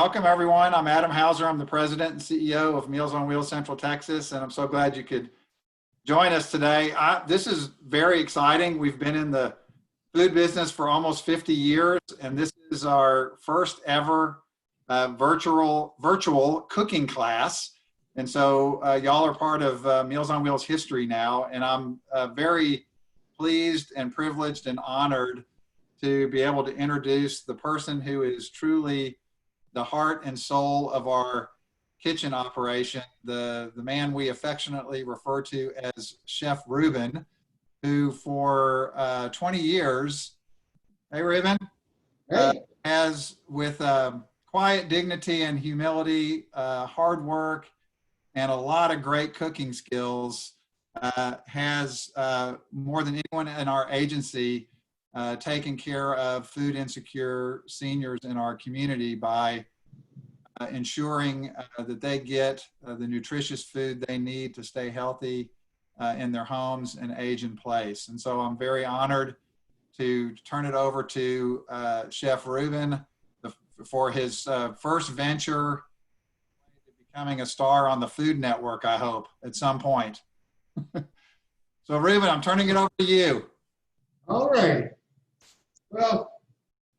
Welcome, everyone. I'm Adam Hauser. I'm the president and CEO of Meals on Wheels Central Texas, and I'm so glad you could join us today. This is very exciting. We've been in the food business for almost 50 years, and this is our first ever virtual cooking class. And so y'all are part of Meals on Wheels history now, and I'm very pleased and privileged and honored to be able to introduce the person who is truly the heart and soul of our kitchen operation, the man we affectionately refer to as Chef Ruben, who for 20 years, hey Ruben, has with quiet dignity and humility, hard work, and a lot of great cooking skills, has more than anyone in our agency taking care of food insecure seniors in our community by ensuring that they get the nutritious food they need to stay healthy in their homes and age in place. And so I'm very honored to turn it over to Chef Ruben for his first venture, becoming a star on the Food Network, I hope, at some point. So Ruben, I'm turning it over to you. All right. Well,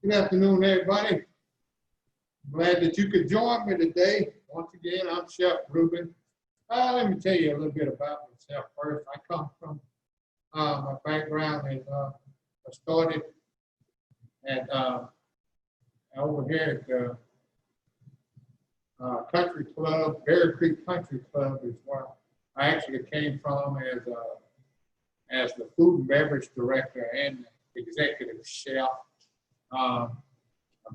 good afternoon, everybody. I'm glad that you could join me today. Once again, I'm Chef Ruben. Let me tell you a little bit about myself first. I come from, my background is, I started at, over here at the country club, Bear Creek Country Club is where I actually came from as the food and beverage director and executive chef. I've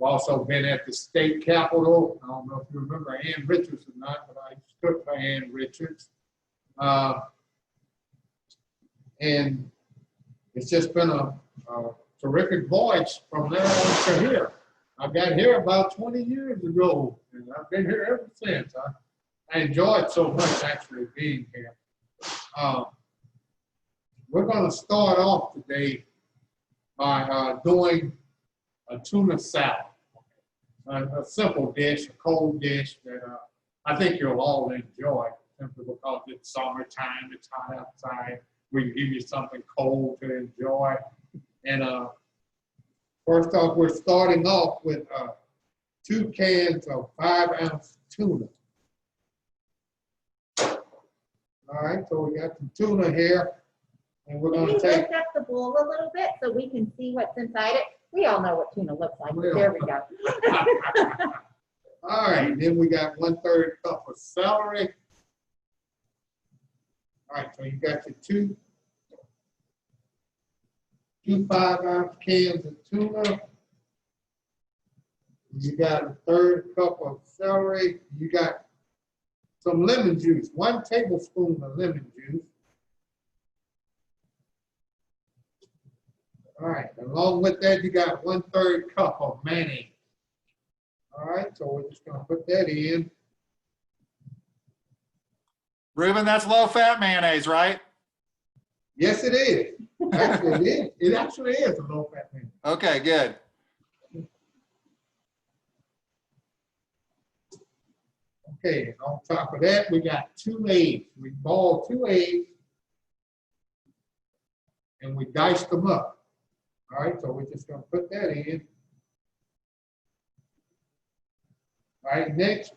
also been at the state capitol. I don't know if you remember Ann Richards or not, but I cooked for Ann Richards. And it's just been a terrific voyage from there on to here. I got here about 20 years ago, and I've been here ever since. I enjoyed so much actually being here. We're going to start off today by doing a tuna salad, a simple dish, a cold dish that I think you'll all enjoy simply because it's summertime, it's hot outside. We can give you something cold to enjoy. And first off, we're starting off with 2 cans of 5-ounce tuna. All right, so we got some tuna here. And we're going to take. Lift up the bowl a little bit so we can see what's inside it. We all know what tuna looks like. There we go. All right, then we got 1/3 cup of celery. All right, so you got your two 5-ounce cans of tuna. You got 1/3 cup of celery. You got some lemon juice, 1 tablespoon of lemon juice. All right, along with that, you got 1/3 cup of mayonnaise. All right, so we're just gonna put that in. Ruben, that's low-fat mayonnaise, right? Yes, it is. Actually, it is. It actually is a low-fat mayonnaise. Okay, good. Okay, and on top of that, we got 2 eggs. We boiled 2 eggs, and we diced them up. All right, so we're just going to put that in. All right, next,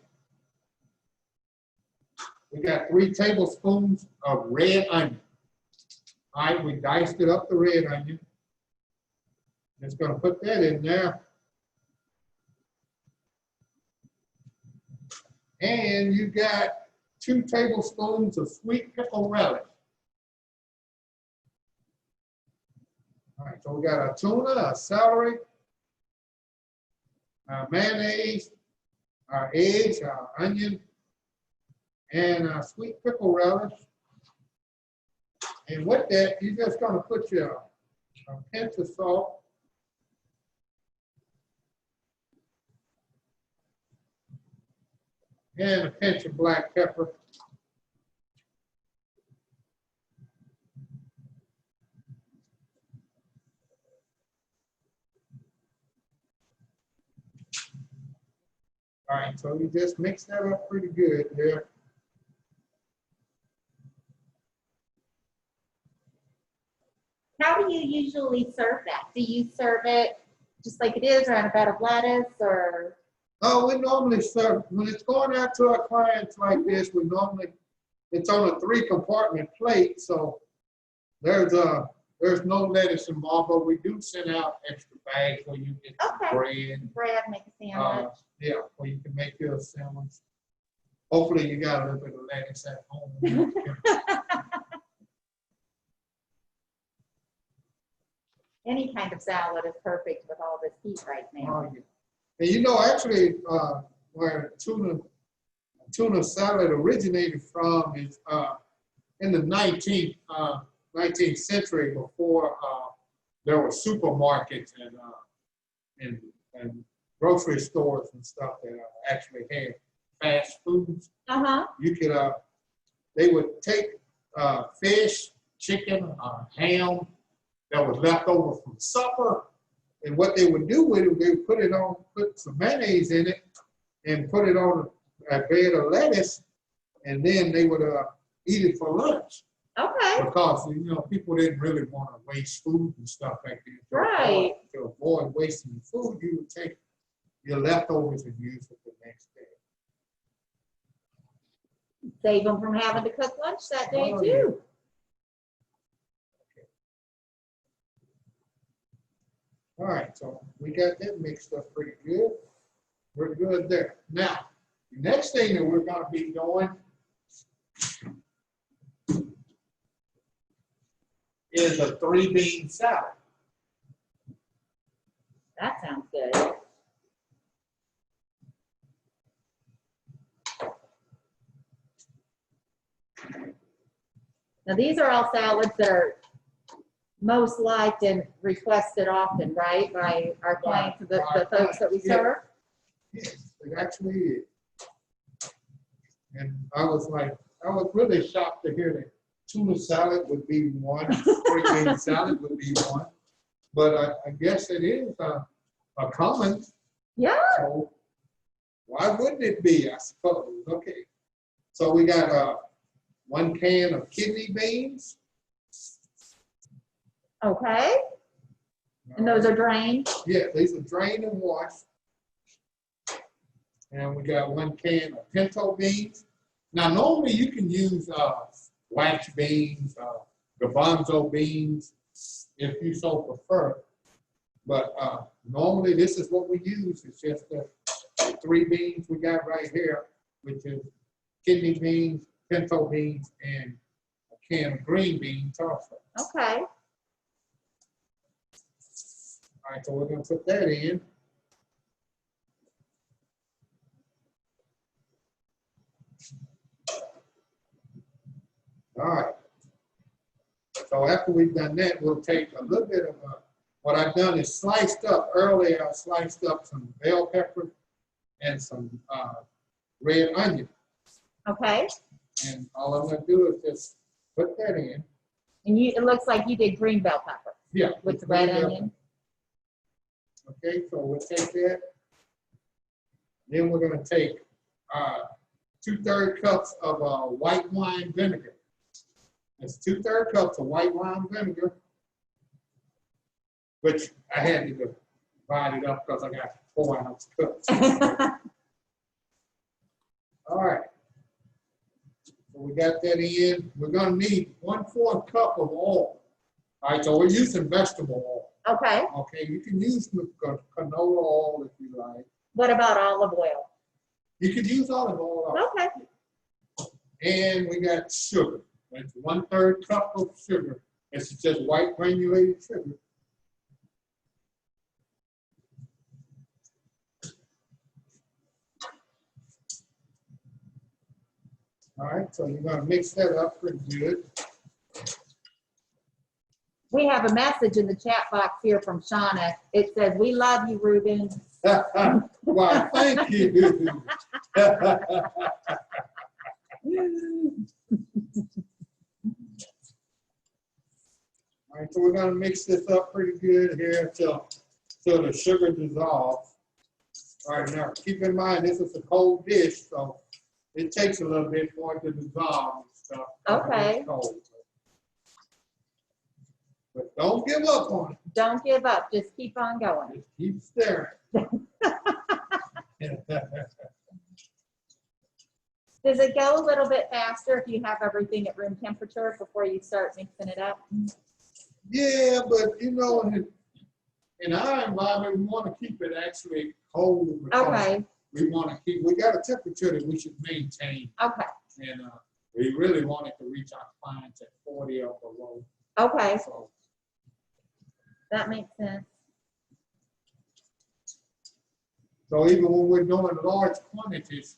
we got 3 tablespoons of red onion. All right, we diced it up, the red onion. Just going to put that in there. And you got 2 tablespoons of sweet pickle relish. All right, so we got our tuna, our celery, our mayonnaise, our eggs, our onion, and our sweet pickle relish. And with that, you're just going to put your pinch of salt. And a pinch of black pepper. All right, right, so you just mix that up pretty good there. How do you usually serve that? Do you serve it just like it is, around a bed of lettuce, or? Oh, we normally serve, when it's going out to our clients like this, we normally, it's on a 3-compartment plate, so there's no lettuce involved, but we do send out extra bags where you get some Okay. Bread, make a sandwich. yeah, where you can make your sandwich. Hopefully you got a little bit of lettuce at home. Any kind of salad is perfect with all this heat right now. Yeah. And you know, actually, where tuna salad originated from is in the 19th century, before there were supermarkets and grocery stores and stuff that actually had fast foods. You could they would take fish, chicken, ham that was left over from supper, and what they would do with it, they would put some mayonnaise in it, and put it on a bed of lettuce, and then they would eat it for lunch. Okay. Because, you know, people didn't really want to waste food and stuff like that. Right. To avoid wasting food, you would take your leftovers and use it the next day. Save them from having to cook lunch that day Oh, too. yeah. All right, so we got that mixed up pretty good. We're good there. Now, the next thing that we're going to be doing is a 3-bean salad. That sounds good. Now these are all salads that are most liked and requested often, right, by our clients, the folks that we serve? Yes, it actually is. And I was really shocked to hear that tuna salad would be one, 3-bean salad would be one. But I guess it is a common. Yeah. So why wouldn't it be, I suppose? Okay. So we got 1 can of kidney beans. Okay. And those are drained? Yeah, these are drained and washed. And we got 1 can of pinto beans. Now, normally you can use wax beans, garbanzo beans, if you so prefer. But normally this is what we use. It's just the 3 beans we got right here, which is kidney beans, pinto beans, and a can of green beans also. Okay. All right, so we're going to put that in. All right. So after we've done that, we'll take a little bit of what I've done is sliced up earlier. I sliced up some bell pepper and some red onion. Okay. And all I'm going to do is just put that in. And it looks like you did green bell pepper. Yeah. With the red onion. Okay, so we'll take that. Then we're going to take 2/3 cups of white wine vinegar. That's 2/3 cups of white wine vinegar, which I had to divide it up because I got 4-ounce cups. All right. So we got that in. We're going to need 1/4 cup of oil. All right, so we're using vegetable oil. Okay. Okay, you can use canola oil if you like. What about olive oil? You can use olive oil. Okay. And we got sugar. That's 1/3 cup of sugar. This is just white granulated sugar. All right, so you're going to mix that up pretty good. We have a message in the chat box here from Shauna. It says, "We love you, Ruben." Well, thank you. All right, so we're going to mix this up pretty good here till the sugar dissolves. All right, now keep in mind this is a cold dish, so it takes a little bit for it to dissolve and stuff. Okay. It's cold. But don't give up on it. Don't give up. Just keep on going. Just keep staring. Does it go a little bit faster if you have everything at room temperature before you start mixing it up? Yeah, but you know, in our environment, we want to keep it actually cold. Because Okay. we got a temperature that we should maintain. Okay. And we really want it to reach our clients at 40 or below. Okay. So, That makes sense. so even when we're doing large quantities,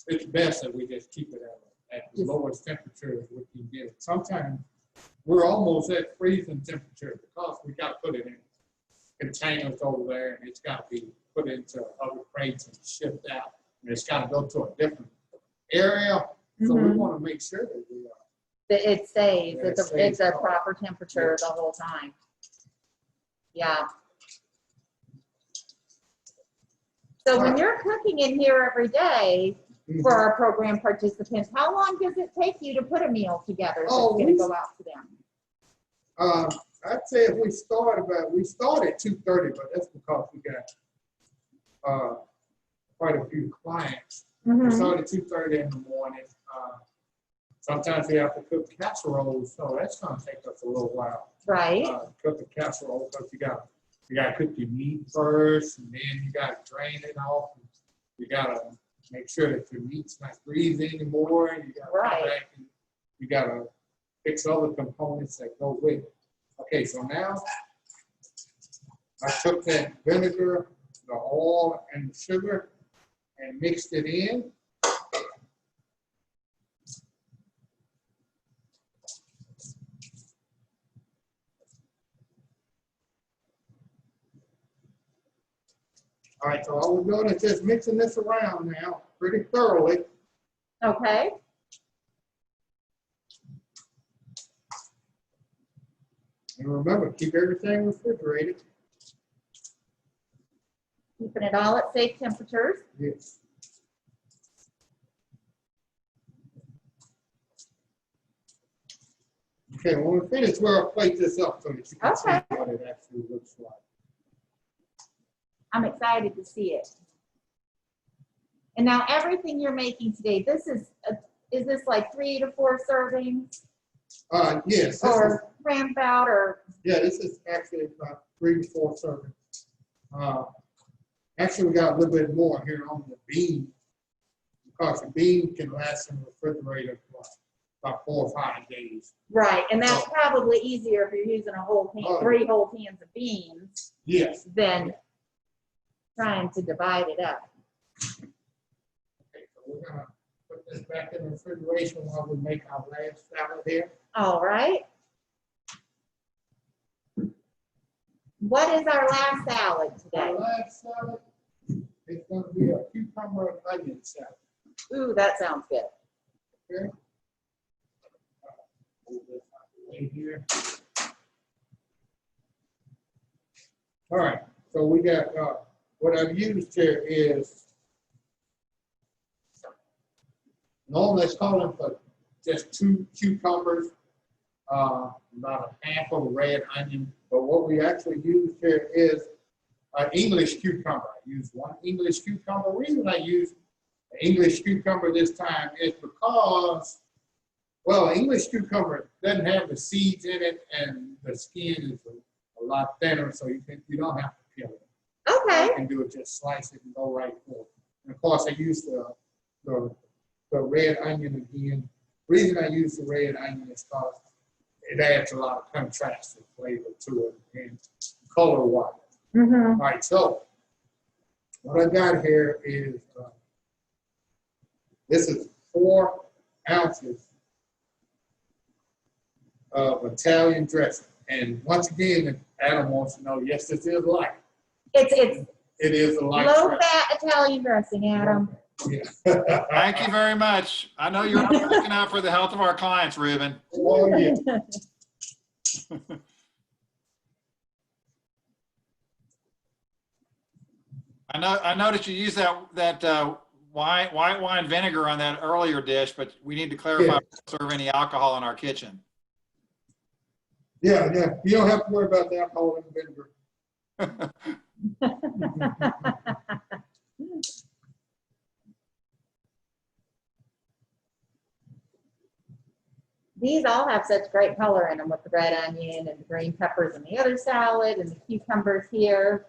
it's best that we just keep it at the lowest temperature we can get it. Sometimes we're almost at freezing temperature because we got to put it in containers over there, and it's got to be put into other crates and shipped out. And it's got to go to a different area. So we want to make sure that we are. That it stays. Yeah, it It's stays a cold. proper temperature the whole time. Yeah. So when you're cooking in here every day for our program participants, how long does it take you to put a meal together that's going to go out to them? I'd say if we start at 2:30, but that's because we got quite a few clients. We start at 2:30 in the morning. Sometimes we have to cook casseroles, so that's going to take us a little while. Right. Cook the casserole because you got to cook your meat first, and then you got to drain it off. And you got to make sure that your meat's not greasy anymore. And you got to come back and you got to fix other components that go with it. Okay, so now I took that vinegar, the oil, and the sugar and mixed it in. All right, so all we're doing is just mixing this around now pretty thoroughly. Okay. And remember, keep everything refrigerated. Keeping it all at safe temperatures. Yes. Okay, when we're finished, we'll plate this up so that you can see what it actually looks like. I'm excited to see it. And now everything you're making today, this is this like 3 to 4 servings? Yes. Or round about, or? Yeah, this is actually about 3 to 4 servings. Actually, we got a little bit more here on the bean because the bean can last in the refrigerator for about 4 or 5 days. Right, and that's probably easier if you're using a whole pan, 3 whole cans of beans. Yes. Than trying to divide it up. Okay, so we're gonna put this back in the refrigeration while we make our last salad here. All right. What is our last salad today? Our last salad is gonna be a cucumber and onion salad. Ooh, that sounds good. Okay. Move this out of the way here. All right, so we got what I've used here is normally let's call them for just 2 cucumbers, about a half of a red onion. But what we actually use here is an English cucumber. I use 1 English cucumber. The reason I use an English cucumber this time is because, well, English cucumber doesn't have the seeds in it, and the skin is a lot thinner, so you don't have to peel it. Okay. You can do it, just slice it and go right for it. And of course, I use the red onion again. The reason I use the red onion is because it adds a lot of contrast and flavor to it and color-wise. All right, so what I got here is this is 4 ounces of Italian dressing. And once again, Adam wants to know, yes, this is light. It is a light low-fat Italian dressing, Adam. Yeah. Thank you very much. I know you're looking out for the health of our clients, Ruben. Oh, yeah. I noticed you used that white wine vinegar on that earlier dish, but we need to clarify, Yeah. we don't serve any alcohol in our kitchen. Yeah, yeah. You don't have to worry about the alcohol and vinegar. These all have such great color in them with the red onion and the green peppers in the other salad and the cucumbers here.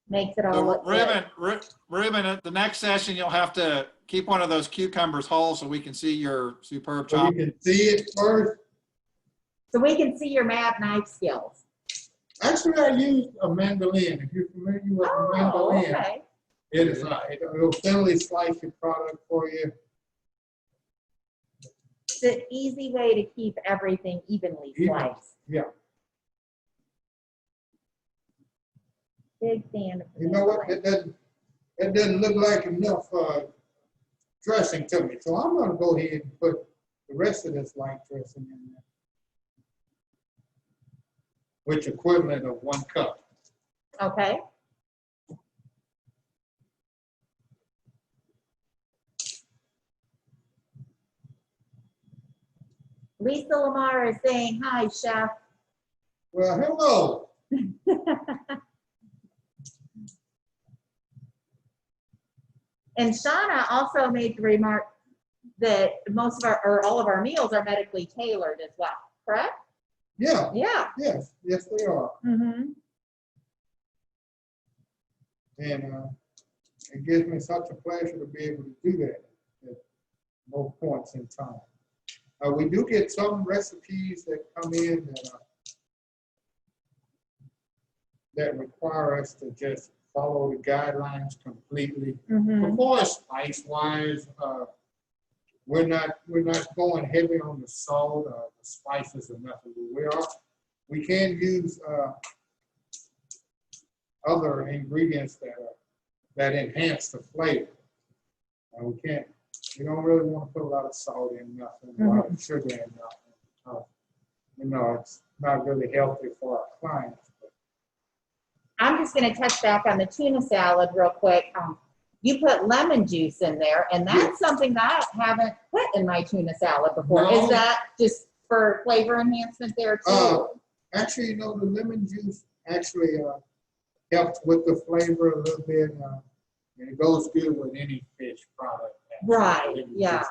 Makes it all So look good. Ruben, at the next session, you'll have to keep one of those cucumbers whole so we can see your superb So chop. you can see it first. So we can see your mad knife skills. Actually, I used a mandolin. If you're familiar with a Oh, mandolin, okay. it is it'll thinly slice your product for you. It's an easy way to keep everything evenly sliced. Yeah. Big fan of the You know what? mandolin. That doesn't look like enough dressing to me. So I'm gonna go ahead and put the rest of this light dressing in there, which equivalent of 1 cup. Okay. Lisa Lamar is saying, hi, chef. Well, hello. And Shauna also made the remark that most of our, or all of our meals are medically tailored as well, correct? Yeah. Yeah. Yes. Yes, they are. Mm-hmm. And it gives me such a pleasure to be able to do that at both points in time. We do get some recipes that come in that require us to just follow the guidelines completely. Mm-hmm. Of course, spice-wise, we're not going heavy on the salt or the spices or nothing. We can use other ingredients that enhance the flavor. We don't really want to put a lot of salt in nothing, a lot of sugar in nothing. It's not really healthy for our clients. I'm just going to touch back on the tuna salad real quick. You put lemon juice in there, and that's something that I haven't put in my tuna salad before. No. Is that just for flavor enhancement there too? Actually, the lemon juice actually helps with the flavor a little bit, and it goes good with any fish product. Right, yeah.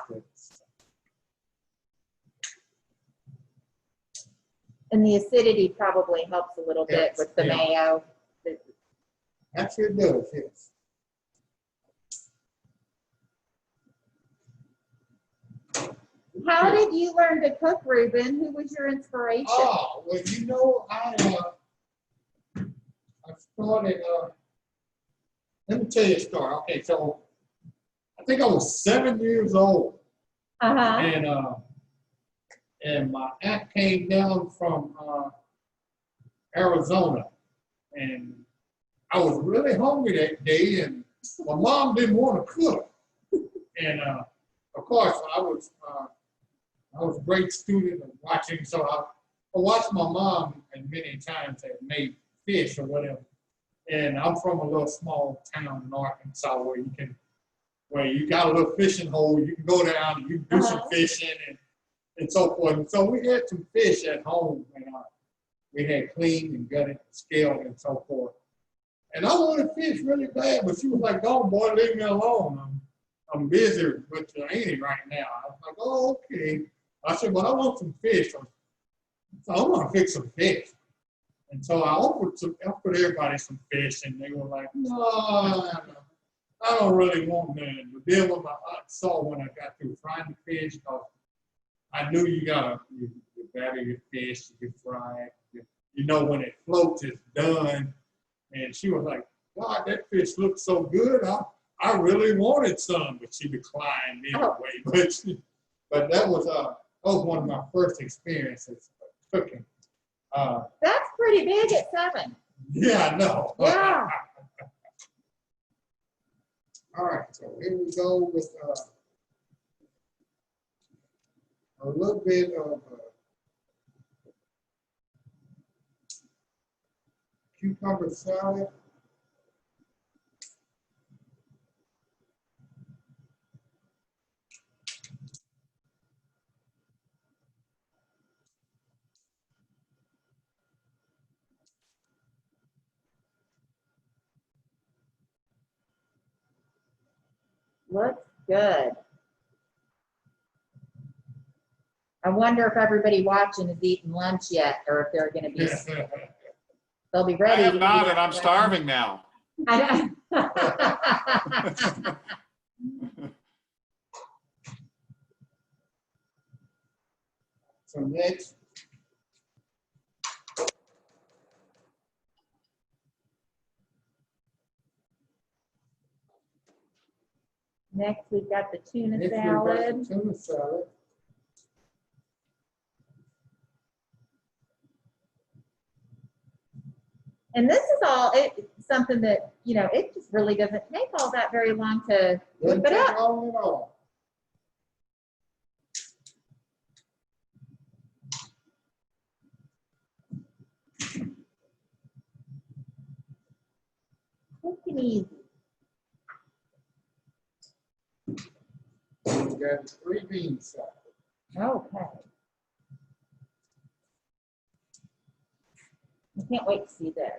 And the acidity probably helps a little bit with the mayo. Actually, it does, yes. How did you learn to cook, Ruben? Who was your inspiration? Oh, well, I started, let me tell you a story. Okay, so I think I was 7 years old. Uh-huh. And my aunt came down from Arizona, and I was really hungry that day, and my mom didn't want to cook. And of course, I was a great student of watching, so I watched my mom, and many times had made fish or whatever. And I'm from a little small town in Arkansas where you got a little fishing hole, you can go down and you can do some fishing and so forth. And so we had some fish at home, and we had cleaned and gutted, scaled, and so forth. And I wanted fish really bad, but she was like, "Oh boy, leave me alone. I'm busy with your auntie right now." I was like, "Oh, okay." I said, "But I want some fish." So I want to fix some fish. And so I offered everybody some fish, and they were like, "No, I don't really want none." But then what my aunt saw when I got through frying the fish, because I knew you batter your fish, you fry it. When it floats, it's done. And she was like, "God, that fish looks so good. I really wanted some," but she declined anyway. But that was one of my first experiences cooking. That's pretty big at 7. Yeah, I know. Yeah. All right, so here we go with a little bit of cucumber salad. Looks good. I wonder if everybody watching has eaten lunch yet, or if they're gonna be, they'll be I ready. have to not, eat and I'm it. starving now. I know. So next, Next, we've got the tuna we've got salad. the tuna salad. And this is all, something that, you know, it just really doesn't take all that very long to whip Doesn't it take up. long at all. Quick and easy. We got 3 bean salad. Okay. I can't wait to see this.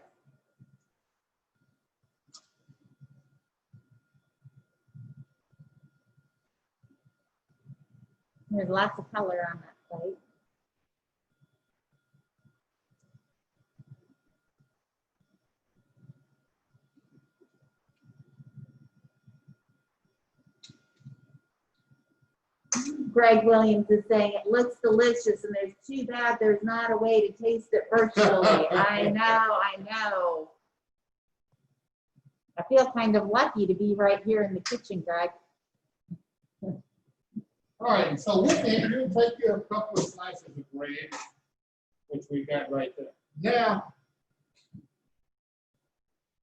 There's lots of color on that plate. Greg Williams is saying it looks delicious and there's too bad there's not a way to taste it virtually. I know. I feel kind of lucky to be right here in the kitchen, Greg. All right, so with it, you take your couple of slices of bread, which we got right there. Now,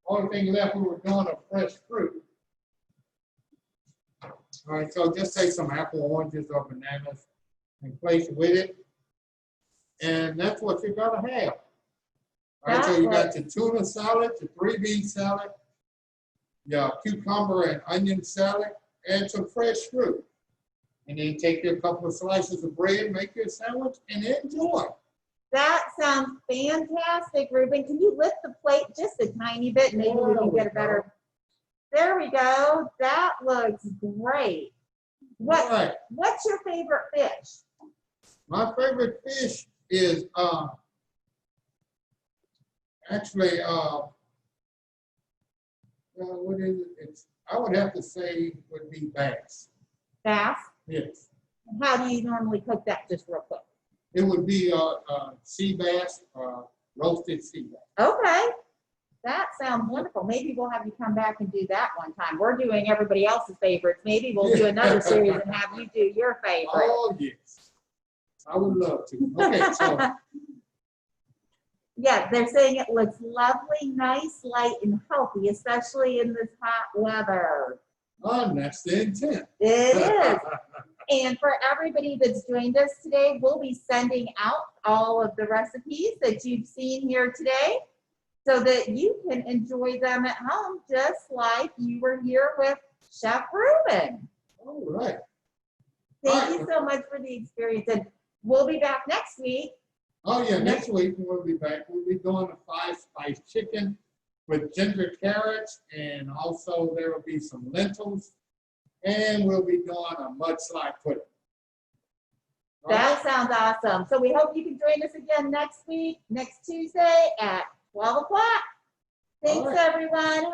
only thing left, we were doing a fresh fruit. All right, so just take some apple, oranges, or bananas and place with it. And that's what you gotta have. All right, so you got your tuna salad, your 3 bean salad, your cucumber and onion salad, and some fresh fruit. And then take your couple of slices of bread, make your sandwich, and enjoy. That sounds fantastic, Ruben. Can you lift the plate just a tiny bit? Maybe we can get a better. There we go. That looks great. All right. What's your favorite fish? My favorite fish is actually what is it? It's, I would have to say would be bass. Bass? Yes. How do you normally cook that, just real quick? It would be sea bass, roasted sea bass. Okay. That sounds wonderful. Maybe we'll have you come back and do that one time. We're doing everybody else's favorites. Maybe we'll do another series and have you do your favorite. Oh, yes. I would love to. Okay, so Yeah, they're saying it looks lovely, nice, light, and healthy, especially in this hot weather. that's the intent. It is. And for everybody that's joined us today, we'll be sending out all of the recipes that you've seen here today so that you can enjoy them at home just like you were here with Chef Ruben. All right. Thank you so much for the experience. And we'll be back next week. Oh, yeah, next week we'll be back. We'll be doing a 5-spice chicken with ginger carrots, and also there will be some lentils, and we'll be doing a mudslide pudding. All That sounds awesome. So we hope you can join us again next week, next Tuesday at 12 o'clock. Thanks, All right. everyone.